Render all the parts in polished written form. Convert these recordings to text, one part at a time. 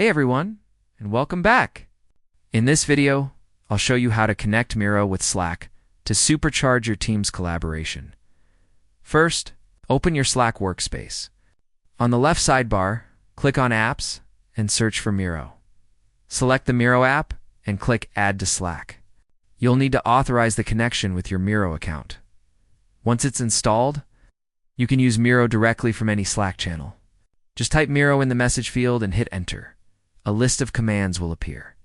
Hey everyone, and welcome back. In this video, I'll show you how to connect Miro with Slack to supercharge your team's collaboration. First, open your Slack workspace. On the left sidebar, click on Apps and search for Miro. Select the Miro app and click Add to Slack. You'll need to authorize the connection with your Miro account. Once it's installed, you can use Miro directly from any Slack channel. Just type Miro in the message field and hit Enter. A list of commands will appear.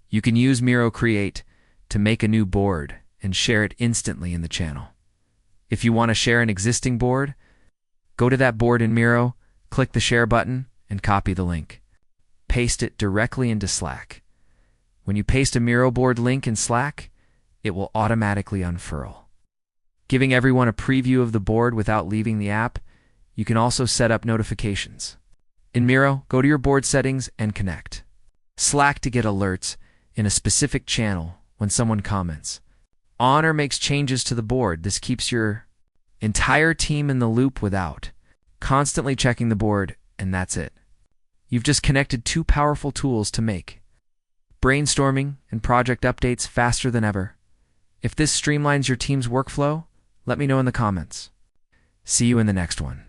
You can use Miro Create to make a new board and share it instantly in the channel. If you want to share an existing board, go to that board in Miro, click the Share button, and copy the link. Paste it directly into Slack. When you paste a Miro board link in Slack, it will automatically unfurl. Giving everyone a preview of the board without leaving the app, you can also set up notifications. In Miro, go to your board settings and connect Slack to get alerts in a specific channel when someone comments on or makes changes to the board. This keeps your entire team in the loop without constantly checking the board, and that's it. You've just connected two powerful tools to make brainstorming and project updates faster than ever. If this streamlines your team's workflow, let me know in the comments. See you in the next one.